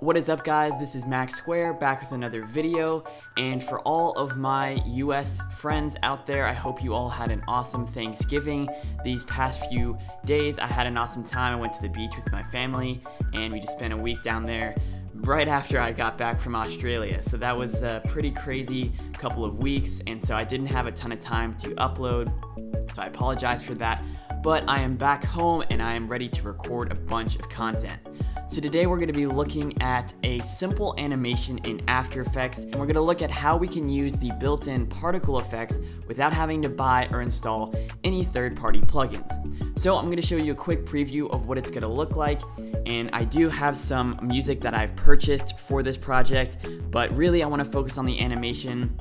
What is up, guys? This is Max Square back with another video, and for all of my US friends out there, I hope you all had an awesome Thanksgiving. These past few days I had an awesome time. I went to the beach with my family and we just spent a week down there right after I got back from Australia. So that was a pretty crazy couple of weeks, and so I didn't have a ton of time to upload, so I apologize for that. But I am back home and I am ready to record a bunch of content. So today we're going to be looking at a simple animation in After Effects, and we're going to look at how we can use the built-in particle effects without having to buy or install any third-party plugins. So I'm going to show you a quick preview of what it's going to look like, and I do have some music that I've purchased for this project, but really I want to focus on the animation.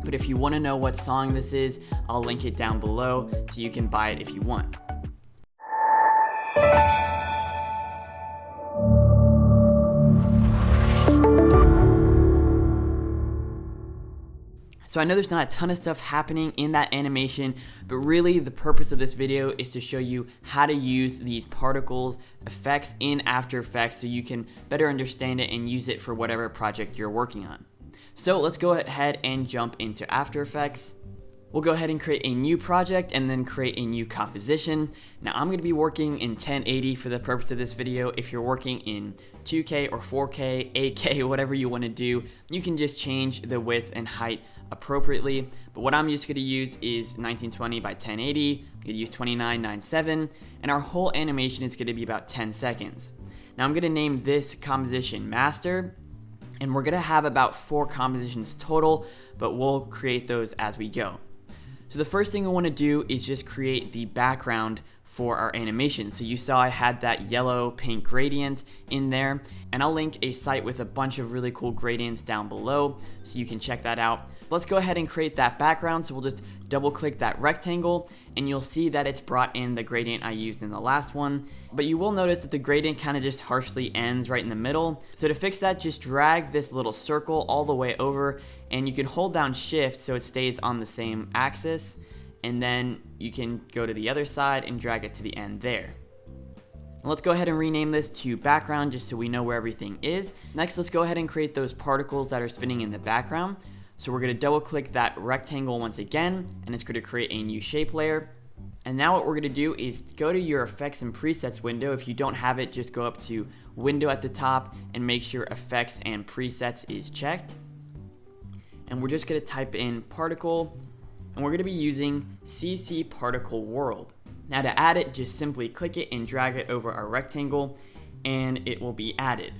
But if you want to know what song this is, I'll link it down below so you can buy it if you want. So I know there's not a ton of stuff happening in that animation, but really the purpose of this video is to show you how to use these particle effects in After Effects so you can better understand it and use it for whatever project you're working on. So let's go ahead and jump into After Effects. We'll go ahead and create a new project and then create a new composition. Now I'm going to be working in 1080 for the purpose of this video. If you're working in 2K or 4K, 8K, whatever you want to do, you can just change the width and height appropriately. But what I'm just going to use is 1920 by 1080. I'm going to use 2997, and our whole animation is going to be about 10 seconds. Now I'm going to name this composition Master, and we're going to have about 4 compositions total, but we'll create those as we go. So the first thing I want to do is just create the background for our animation. So you saw I had that yellow pink gradient in there, and I'll link a site with a bunch of really cool gradients down below so you can check that out. Let's go ahead and create that background. So we'll just double click that rectangle and you'll see that it's brought in the gradient I used in the last one. But you will notice that the gradient kind of just harshly ends right in the middle. So to fix that, just drag this little circle all the way over, and you can hold down Shift so it stays on the same axis, and then you can go to the other side and drag it to the end there. Let's go ahead and rename this to background just so we know where everything is. Next, let's go ahead and create those particles that are spinning in the background. So we're going to double click that rectangle once again, and it's going to create a new shape layer. And now what we're going to do is go to your effects and presets window. If you don't have it, just go up to window at the top and make sure effects and presets is checked. And we're just going to type in particle, and we're going to be using CC Particle World. Now to add it, just simply click it and drag it over our rectangle, and it will be added.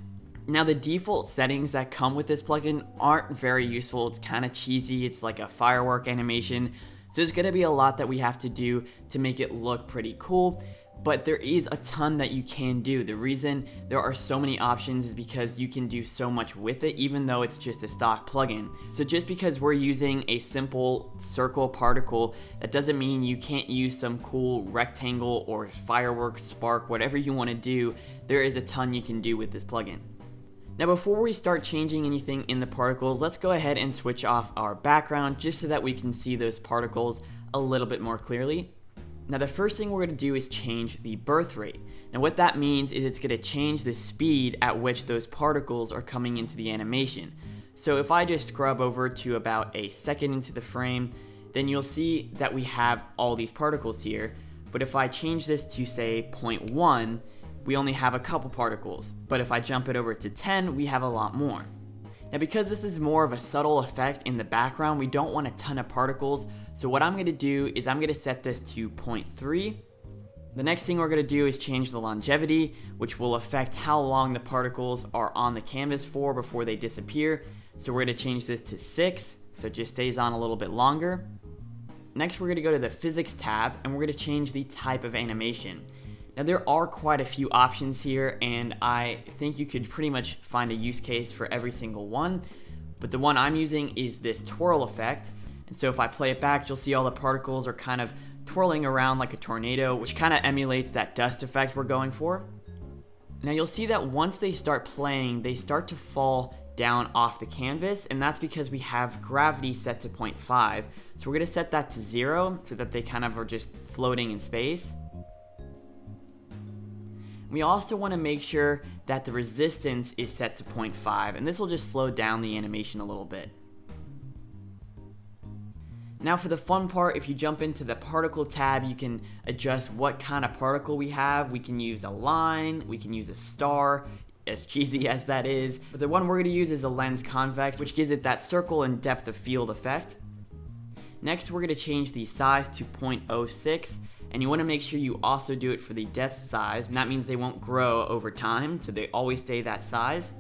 Now the default settings that come with this plugin aren't very useful. It's kind of cheesy. It's like a firework animation. So there's going to be a lot that we have to do to make it look pretty cool, but there is a ton that you can do. The reason there are so many options is because you can do so much with it, even though it's just a stock plugin. So just because we're using a simple circle particle, that doesn't mean you can't use some cool rectangle or firework, spark, whatever you want to do. There is a ton you can do with this plugin. Now before we start changing anything in the particles, let's go ahead and switch off our background just so that we can see those particles a little bit more clearly. Now the first thing we're going to do is change the birth rate. Now what that means is it's going to change the speed at which those particles are coming into the animation. So if I just scrub over to about a second into the frame, then you'll see that we have all these particles here. But if I change this to say 0.1, we only have a couple particles, but if I jump it over to 10, we have a lot more. Now because this is more of a subtle effect in the background, we don't want a ton of particles, so what I'm going to do is I'm going to set this to 0.3. The next thing we're going to do is change the longevity, which will affect how long the particles are on the canvas for before they disappear. So we're going to change this to 6, so it just stays on a little bit longer. Next we're going to go to the physics tab, and we're going to change the type of animation. Now there are quite a few options here, and I think you could pretty much find a use case for every single one, but the one I'm using is this twirl effect. And so if I play it back, you'll see all the particles are kind of twirling around like a tornado, which kind of emulates that dust effect we're going for. Now you'll see that once they start playing, they start to fall down off the canvas, and that's because we have gravity set to 0.5. So we're going to set that to 0 so that they kind of are just floating in space. We also want to make sure that the resistance is set to 0.5, and this will just slow down the animation a little bit. Now for the fun part, if you jump into the particle tab, you can adjust what kind of particle we have. We can use a line, we can use a star, as cheesy as that is. But the one we're going to use is a lens convex, which gives it that circle and depth of field effect. Next, we're going to change the size to 0.06, and you want to make sure you also do it for the depth size, and that means they won't grow over time, so they always stay that size.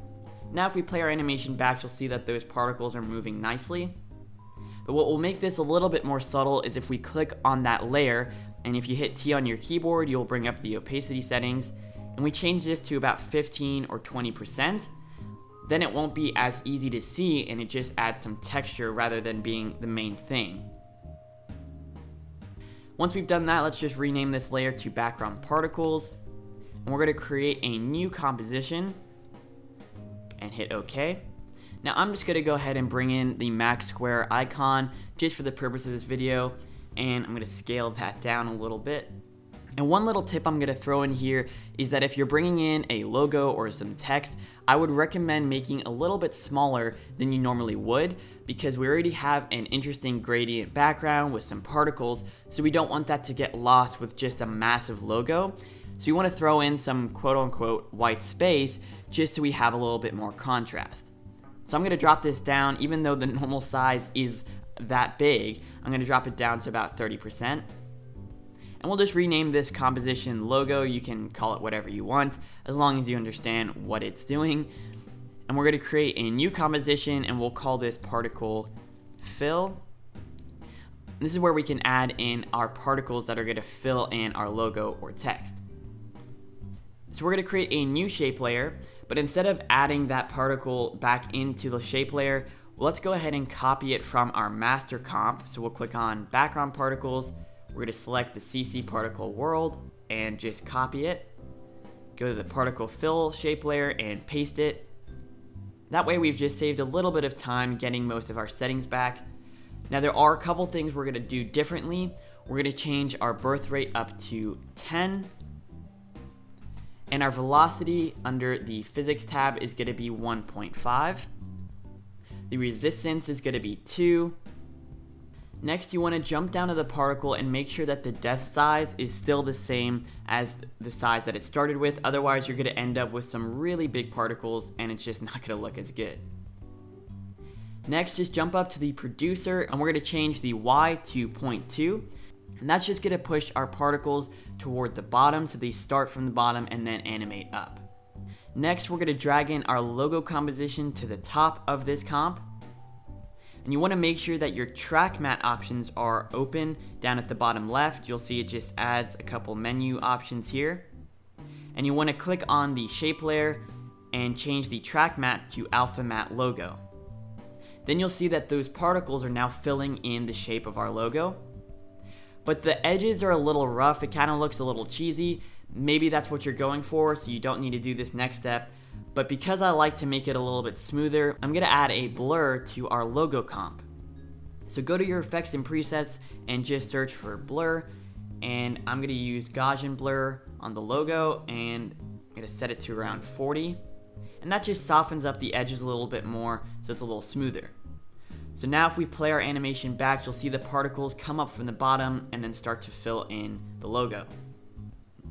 Now if we play our animation back, you'll see that those particles are moving nicely. But what will make this a little bit more subtle is if we click on that layer, and if you hit T on your keyboard, you'll bring up the opacity settings, and we change this to about 15 or 20%, then it won't be as easy to see, and it just adds some texture rather than being the main thing. Once we've done that, let's just rename this layer to background particles, and we're going to create a new composition and hit OK. Now I'm just going to go ahead and bring in the max square icon just for the purpose of this video, and I'm going to scale that down a little bit. And one little tip I'm going to throw in here is that if you're bringing in a logo or some text, I would recommend making a little bit smaller than you normally would, because we already have an interesting gradient background with some particles, so we don't want that to get lost with just a massive logo. So we want to throw in some quote-unquote white space just so we have a little bit more contrast. So I'm going to drop this down, even though the normal size is that big, I'm going to drop it down to about 30%. And we'll just rename this composition logo. You can call it whatever you want, as long as you understand what it's doing. And we're going to create a new composition, and we'll call this particle fill. This is where we can add in our particles that are going to fill in our logo or text. So we're going to create a new shape layer, but instead of adding that particle back into the shape layer, let's go ahead and copy it from our master comp. So we'll click on background particles. We're going to select the CC particle world and just copy it. Go to the particle fill shape layer and paste it. That way we've just saved a little bit of time getting most of our settings back. Now there are a couple things we're going to do differently. We're going to change our birth rate up to 10. And our velocity under the physics tab is going to be 1.5. The resistance is going to be 2. Next, you want to jump down to the particle and make sure that the depth size is still the same as the size that it started with. Otherwise, you're going to end up with some really big particles, and it's just not going to look as good. Next, just jump up to the producer, and we're going to change the Y to 0.2. And that's just going to push our particles toward the bottom, so they start from the bottom and then animate up. Next, we're going to drag in our logo composition to the top of this comp. And you want to make sure that your track matte options are open down at the bottom left. You'll see it just adds a couple menu options here. And you want to click on the shape layer and change the track matte to alpha matte logo. Then you'll see that those particles are now filling in the shape of our logo. But the edges are a little rough. It kind of looks a little cheesy. Maybe that's what you're going for, so you don't need to do this next step. But because I like to make it a little bit smoother, I'm going to add a blur to our logo comp. So go to your effects and presets and just search for blur. And I'm going to use Gaussian blur on the logo, and I'm going to set it to around 40. And that just softens up the edges a little bit more, so it's a little smoother. So now if we play our animation back, you'll see the particles come up from the bottom and then start to fill in the logo.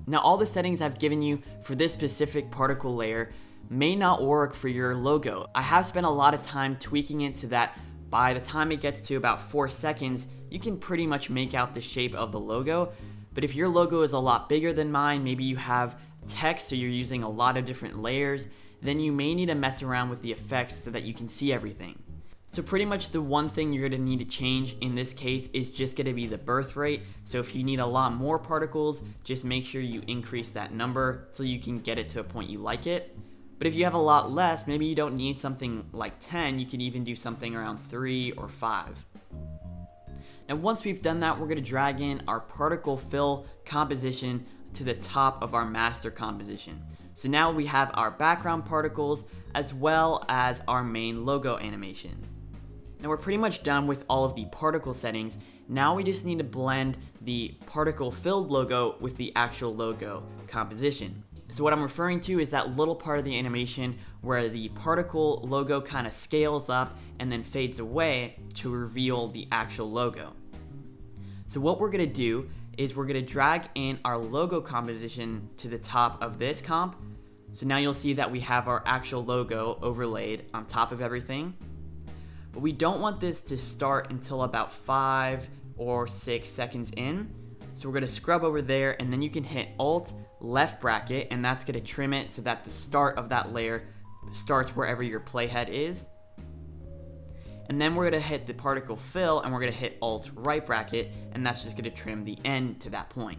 Now all the settings I've given you for this specific particle layer may not work for your logo. I have spent a lot of time tweaking it so that by the time it gets to about 4 seconds, you can pretty much make out the shape of the logo. But if your logo is a lot bigger than mine, maybe you have text, so you're using a lot of different layers, then you may need to mess around with the effects so that you can see everything. So pretty much the one thing you're going to need to change in this case is just going to be the birth rate. So if you need a lot more particles, just make sure you increase that number so you can get it to a point you like it. But if you have a lot less, maybe you don't need something like 10, you can even do something around 3 or 5. Now once we've done that, we're going to drag in our particle fill composition to the top of our master composition. So now we have our background particles as well as our main logo animation. Now we're pretty much done with all of the particle settings. Now we just need to blend the particle filled logo with the actual logo composition. So what I'm referring to is that little part of the animation where the particle logo kind of scales up and then fades away to reveal the actual logo. So what we're going to do is we're going to drag in our logo composition to the top of this comp. So now you'll see that we have our actual logo overlaid on top of everything. But we don't want this to start until about 5 or 6 seconds in. So we're going to scrub over there, and then you can hit Alt left bracket, and that's going to trim it so that the start of that layer starts wherever your playhead is. And then we're going to hit the particle fill, and we're going to hit Alt right bracket, and that's just going to trim the end to that point.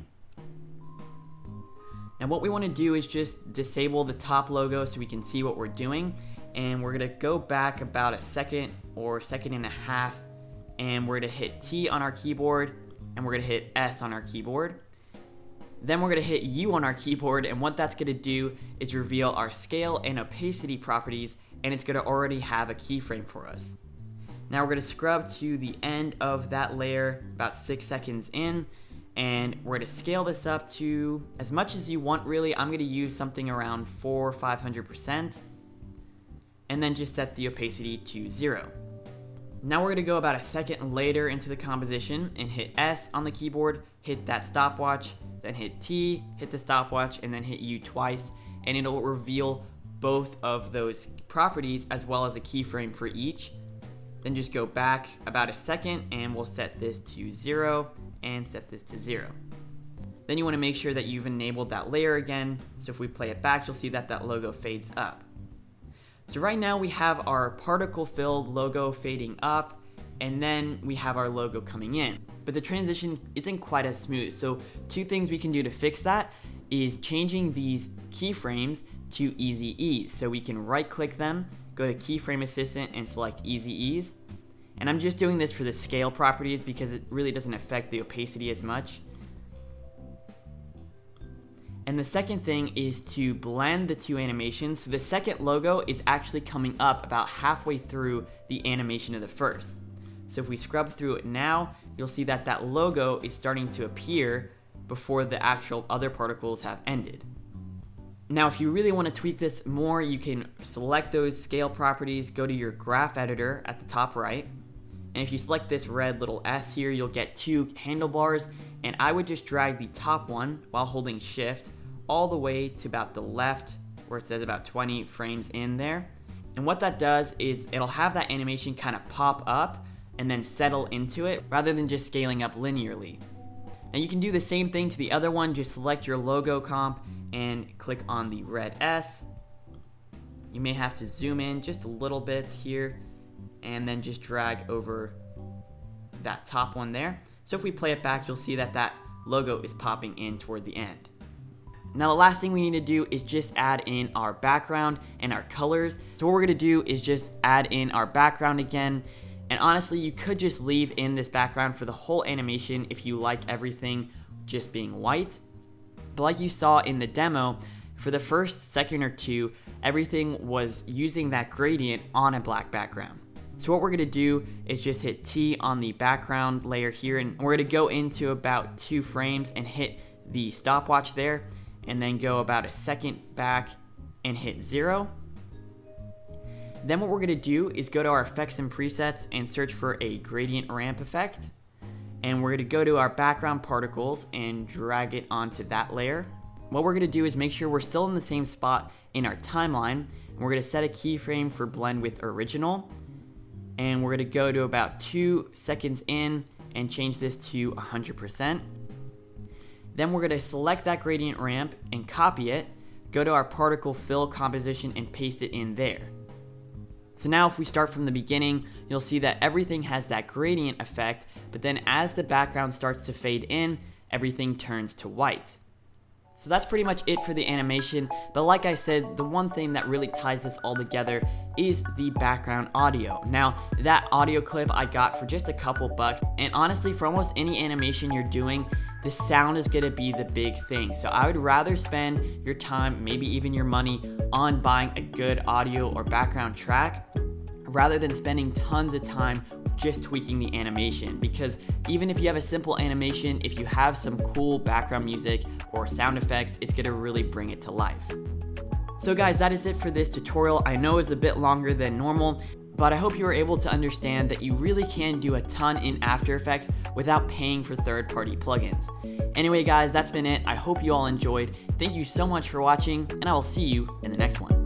Now what we want to do is just disable the top logo so we can see what we're doing, and we're going to go back about a second or second and a half, and we're going to hit T on our keyboard, and we're going to hit S on our keyboard. Then we're going to hit U on our keyboard, and what that's going to do is reveal our scale and opacity properties, and it's going to already have a keyframe for us. Now we're going to scrub to the end of that layer about 6 seconds in, and we're going to scale this up to as much as you want really. I'm going to use something around 400% or 500%, and then just set the opacity to 0. Now we're going to go about a second later into the composition and hit S on the keyboard, hit that stopwatch, then hit T, hit the stopwatch, and then hit U twice, and it'll reveal both of those properties as well as a keyframe for each. Then just go back about a second, and we'll set this to 0 and set this to 0. Then you want to make sure that you've enabled that layer again, so if we play it back, you'll see that that logo fades up. So right now we have our particle filled logo fading up, and then we have our logo coming in. But the transition isn't quite as smooth, so 2 things we can do to fix that is changing these keyframes to Easy Ease. So we can right click them, go to Keyframe Assistant, and select Easy Ease. And I'm just doing this for the scale properties because it really doesn't affect the opacity as much. And the second thing is to blend the 2 animations. So the second logo is actually coming up about halfway through the animation of the first. So if we scrub through it now, you'll see that that logo is starting to appear before the actual other particles have ended. Now, if you really want to tweak this more, you can select those scale properties, go to your graph editor at the top right, and if you select this red little S here, you'll get 2 handlebars, and I would just drag the top one while holding shift all the way to about the left where it says about 20 frames in there. And what that does is it'll have that animation kind of pop up and then settle into it rather than just scaling up linearly. Now you can do the same thing to the other one, just select your logo comp and click on the red S. You may have to zoom in just a little bit here and then just drag over that top one there. So if we play it back, you'll see that that logo is popping in toward the end. Now the last thing we need to do is just add in our background and our colors. So what we're gonna do is just add in our background again. And honestly, you could just leave in this background for the whole animation if you like everything just being white. But like you saw in the demo, for the first second or 2, everything was using that gradient on a black background. So what we're gonna do is just hit T on the background layer here, and we're gonna go into about 2 frames and hit the stopwatch there, and then go about a second back and hit 0. Then what we're gonna do is go to our effects and presets and search for a gradient ramp effect. And we're gonna go to our background particles and drag it onto that layer. What we're gonna do is make sure we're still in the same spot in our timeline. And we're gonna set a keyframe for blend with original. And we're gonna go to about 2 seconds in and change this to 100%. Then we're gonna select that gradient ramp and copy it, go to our particle fill composition and paste it in there. So now if we start from the beginning, you'll see that everything has that gradient effect, but then as the background starts to fade in, everything turns to white. So that's pretty much it for the animation, but like I said, the one thing that really ties this all together is the background audio. Now, that audio clip I got for just a couple bucks, and honestly, for almost any animation you're doing, the sound is gonna be the big thing. So I would rather spend your time, maybe even your money, on buying a good audio or background track rather than spending tons of time just tweaking the animation, because even if you have a simple animation, if you have some cool background music or sound effects, it's gonna really bring it to life. So guys, that is it for this tutorial. I know it's a bit longer than normal, but I hope you were able to understand that you really can do a ton in After Effects without paying for third-party plugins. Anyway guys, that's been it. I hope you all enjoyed. Thank you so much for watching, and I will see you in the next one.